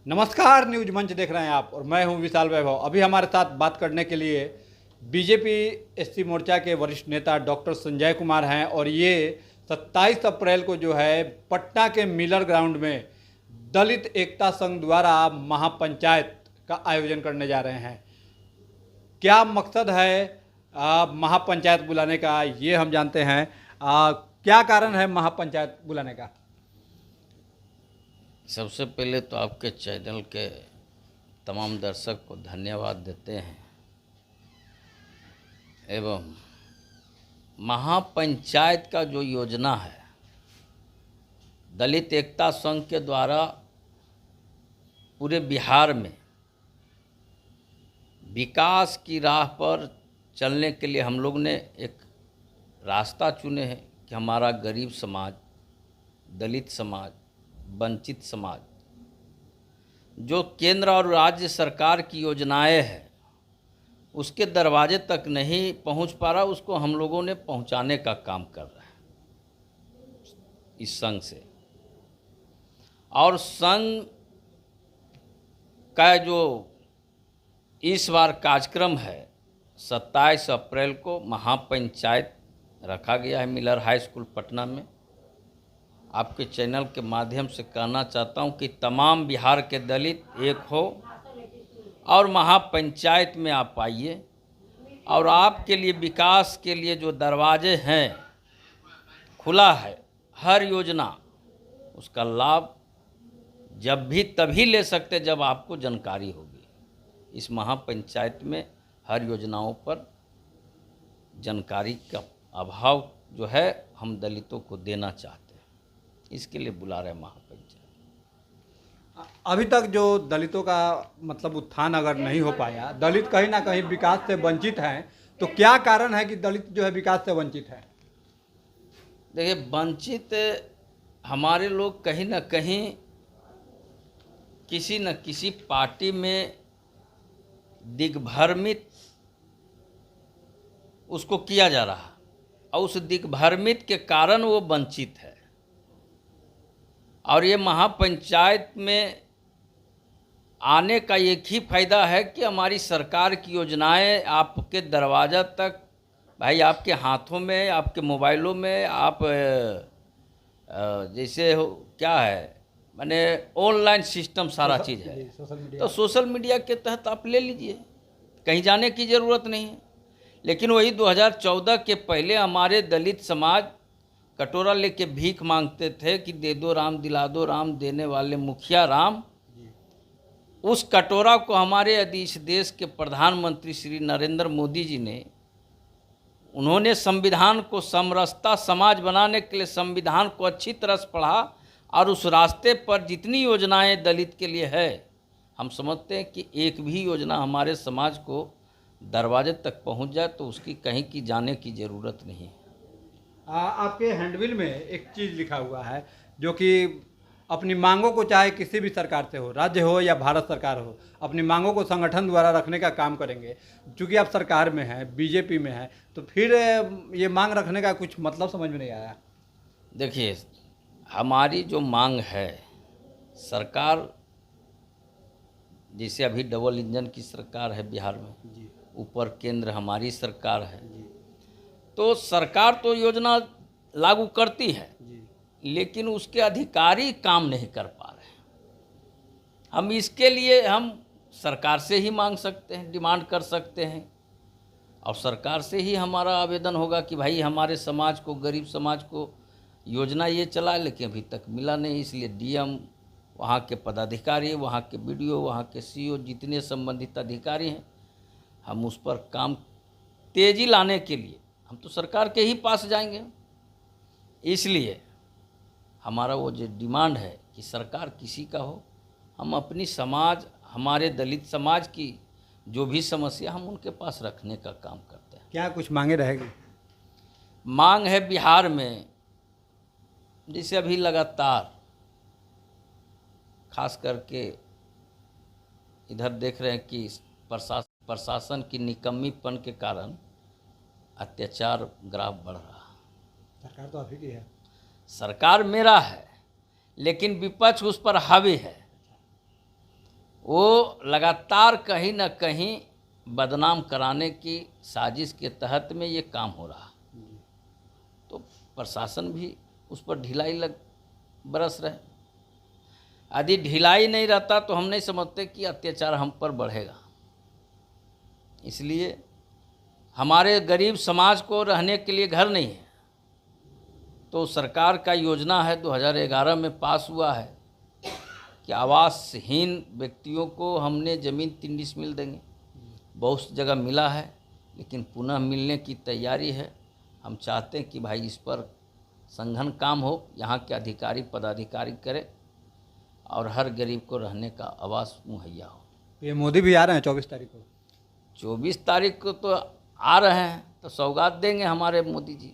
नमस्कार, न्यूज मंच देख रहे हैं आप और मैं हूं विशाल वैभव। अभी हमारे साथ बात करने के लिए बीजेपी एससी मोर्चा के वरिष्ठ नेता डॉक्टर संजय कुमार हैं और ये 27 अप्रैल को जो है पटना के मिलर ग्राउंड में दलित एकता संघ द्वारा महापंचायत का आयोजन करने जा रहे हैं। क्या मकसद है महापंचायत बुलाने का, ये हम जानते हैं। क्या कारण है महापंचायत बुलाने का? सबसे पहले तो आपके चैनल के तमाम दर्शक को धन्यवाद देते हैं एवं महापंचायत का जो योजना है दलित एकता संघ के द्वारा पूरे बिहार में विकास की राह पर चलने के लिए हम लोग ने एक रास्ता चुने हैं कि हमारा गरीब समाज, दलित समाज, वंचित समाज जो केंद्र और राज्य सरकार की योजनाएं हैं उसके दरवाजे तक नहीं पहुंच पा रहा, उसको हम लोगों ने पहुंचाने का काम कर रहे हैं इस संघ से। और संघ का जो इस बार कार्यक्रम है 27 अप्रैल को महापंचायत रखा गया है मिलर हाई स्कूल पटना में। आपके चैनल के माध्यम से कहना चाहता हूं कि तमाम बिहार के दलित एक हो और महापंचायत में आप आइए और आपके लिए विकास के लिए जो दरवाजे हैं खुला है, हर योजना उसका लाभ जब भी तभी ले सकते जब आपको जानकारी होगी। इस महापंचायत में हर योजनाओं पर जानकारी का अभाव जो है हम दलितों को देना चाहते हैं, इसके लिए बुला रहे हैं महापंचायत। अभी तक जो दलितों का मतलब उत्थान अगर नहीं हो पाया, दलित कहीं ना कहीं विकास से वंचित हैं, तो क्या कारण है कि दलित जो है विकास से वंचित है? देखिए, वंचित हमारे लोग कहीं ना कहीं किसी न किसी पार्टी में दिग्भ्रमित उसको किया जा रहा है और उस दिग्भ्रमित के कारण वो वंचित है। और ये महापंचायत में आने का एक ही फायदा है कि हमारी सरकार की योजनाएं आपके दरवाज़ा तक, भाई आपके हाथों में, आपके मोबाइलों में, आप जैसे हो क्या है माने ऑनलाइन सिस्टम सारा चीज़ है, तो सोशल मीडिया के तहत आप ले लीजिए, कहीं जाने की ज़रूरत नहीं है। लेकिन वही 2014 के पहले हमारे दलित समाज कटोरा लेके भीख मांगते थे कि दे दो राम दिला दो राम, देने वाले मुखिया राम। उस कटोरा को हमारे यदि इस देश के प्रधानमंत्री श्री नरेंद्र मोदी जी ने, उन्होंने संविधान को समरसता समाज बनाने के लिए संविधान को अच्छी तरह से पढ़ा और उस रास्ते पर जितनी योजनाएं दलित के लिए है, हम समझते हैं कि एक भी योजना हमारे समाज को दरवाजे तक पहुंच जाए तो उसकी कहीं की जाने की ज़रूरत नहीं है। आपके हैंडबिल में एक चीज़ लिखा हुआ है जो कि अपनी मांगों को, चाहे किसी भी सरकार से हो, राज्य हो या भारत सरकार हो, अपनी मांगों को संगठन द्वारा रखने का काम करेंगे। चूँकि आप सरकार में हैं, बीजेपी में हैं, तो फिर ये मांग रखने का कुछ मतलब समझ में नहीं आया। देखिए, हमारी जो मांग है, सरकार जैसे अभी डबल इंजन की सरकार है बिहार में, ऊपर केंद्र हमारी सरकार है, तो सरकार तो योजना लागू करती है लेकिन उसके अधिकारी काम नहीं कर पा रहे हैं। हम इसके लिए हम सरकार से ही मांग सकते हैं, डिमांड कर सकते हैं और सरकार से ही हमारा आवेदन होगा कि भाई हमारे समाज को, गरीब समाज को योजना ये चला, लेकिन अभी तक मिला नहीं। इसलिए डीएम, वहाँ के पदाधिकारी, वहाँ के बीडीओ, वहाँ के सीओ, जितने संबंधित अधिकारी हैं, हम उस पर काम तेज़ी लाने के लिए हम तो सरकार के ही पास जाएंगे। इसलिए हमारा वो जो डिमांड है कि सरकार किसी का हो, हम अपनी समाज, हमारे दलित समाज की जो भी समस्या हम उनके पास रखने का काम करते हैं। क्या कुछ मांगे रहेगी? मांग है बिहार में जैसे अभी लगातार खास करके इधर देख रहे हैं कि प्रशासन की निकम्मीपन के कारण अत्याचार ग्राफ बढ़ रहा है। सरकार तो अभी की है। सरकार मेरा है लेकिन विपक्ष उस पर हावी है। वो लगातार कहीं न कहीं बदनाम कराने की साजिश के तहत में ये काम हो रहा। तो प्रशासन भी उस पर ढिलाई बरस रहे। यदि ढिलाई नहीं रहता तो हम नहीं समझते कि अत्याचार हम पर बढ़ेगा। इसलिए हमारे गरीब समाज को रहने के लिए घर नहीं है, तो सरकार का योजना है 2011 में पास हुआ है कि आवासहीन व्यक्तियों को हमने ज़मीन 3 डिसमिल देंगे। बहुत जगह मिला है, लेकिन पुनः मिलने की तैयारी है। हम चाहते हैं कि भाई इस पर संघन काम हो, यहाँ के अधिकारी पदाधिकारी करें और हर गरीब को रहने का आवास मुहैया हो। ये मोदी भी आ रहे हैं 24 तारीख को। 24 तारीख को तो आ रहे हैं, तो सौगात देंगे हमारे मोदी जी।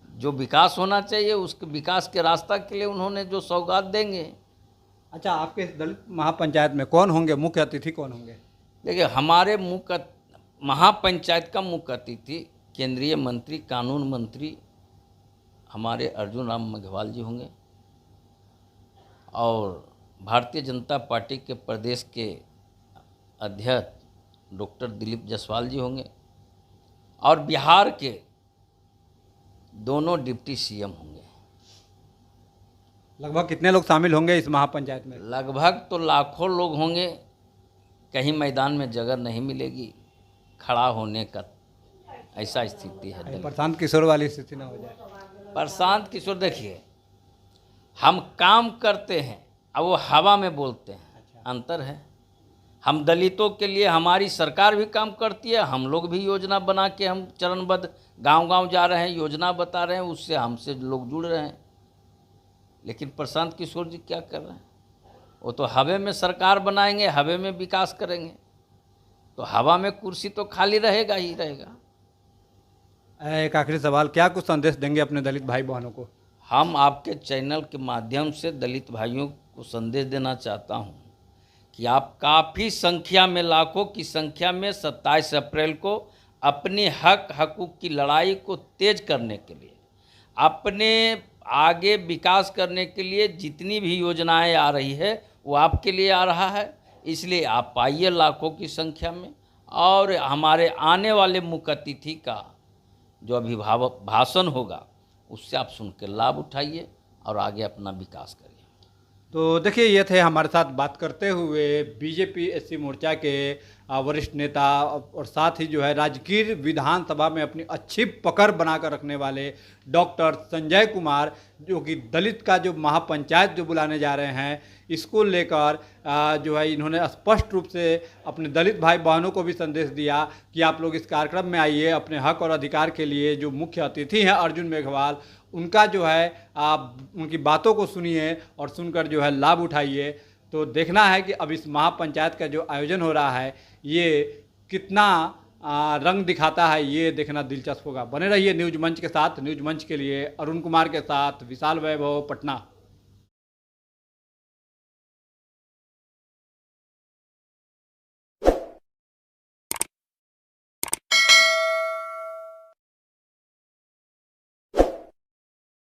जो विकास होना चाहिए उसके विकास के रास्ता के लिए उन्होंने जो सौगात देंगे। अच्छा, आपके इस दलित महापंचायत में कौन होंगे, मुख्य अतिथि कौन होंगे? देखिए, हमारे महापंचायत का मुख्य अतिथि केंद्रीय मंत्री, कानून मंत्री हमारे अर्जुन राम मेघवाल जी होंगे और भारतीय जनता पार्टी के प्रदेश के अध्यक्ष डॉक्टर दिलीप जायसवाल जी होंगे और बिहार के दोनों डिप्टी सीएम होंगे। लगभग कितने लोग शामिल होंगे इस महापंचायत में? लगभग तो लाखों लोग होंगे। कहीं मैदान में जगह नहीं मिलेगी खड़ा होने का, ऐसा स्थिति है। प्रशांत किशोर वाली स्थिति ना हो जाए। प्रशांत किशोर, देखिए, हम काम करते हैं और वो हवा में बोलते हैं। अंतर है। हम दलितों के लिए हमारी सरकार भी काम करती है, हम लोग भी योजना बना के हम चरणबद्ध गांव-गांव जा रहे हैं, योजना बता रहे हैं, उससे हमसे लोग जुड़ रहे हैं। लेकिन प्रशांत किशोर जी क्या कर रहे हैं? वो तो हवा में सरकार बनाएंगे, हवा में विकास करेंगे, तो हवा में कुर्सी तो खाली रहेगा ही रहेगा। एक आखिरी सवाल, क्या कुछ संदेश देंगे अपने दलित भाई बहनों को? हम आपके चैनल के माध्यम से दलित भाइयों को संदेश देना चाहता हूं कि आप काफ़ी संख्या में, लाखों की संख्या में 27 अप्रैल को अपने हकूक़ की लड़ाई को तेज करने के लिए, अपने आगे विकास करने के लिए जितनी भी योजनाएं आ रही है वो आपके लिए आ रहा है। इसलिए आप आइए लाखों की संख्या में और हमारे आने वाले मुख्य अतिथि का जो अभिभावक भाषण होगा उससे आप सुन के लाभ उठाइए और आगे अपना विकास करिए। तो देखिए, ये थे हमारे साथ बात करते हुए बीजेपी एससी मोर्चा के वरिष्ठ नेता और साथ ही जो है राजगीर विधानसभा में अपनी अच्छी पकड़ बनाकर रखने वाले डॉक्टर संजय कुमार, जो कि दलित का जो महापंचायत जो बुलाने जा रहे हैं, इसको लेकर जो है इन्होंने स्पष्ट रूप से अपने दलित भाई बहनों को भी संदेश दिया कि आप लोग इस कार्यक्रम में आइए, अपने हक और अधिकार के लिए। जो मुख्य अतिथि हैं अर्जुन मेघवाल, उनका जो है आप उनकी बातों को सुनिए और सुनकर जो है लाभ उठाइए। तो देखना है कि अब इस महापंचायत का जो आयोजन हो रहा है ये कितना रंग दिखाता है, ये देखना दिलचस्प होगा। बने रहिए न्यूज मंच के साथ। न्यूज मंच के लिए अरुण कुमार के साथ विशाल वैभव, पटना।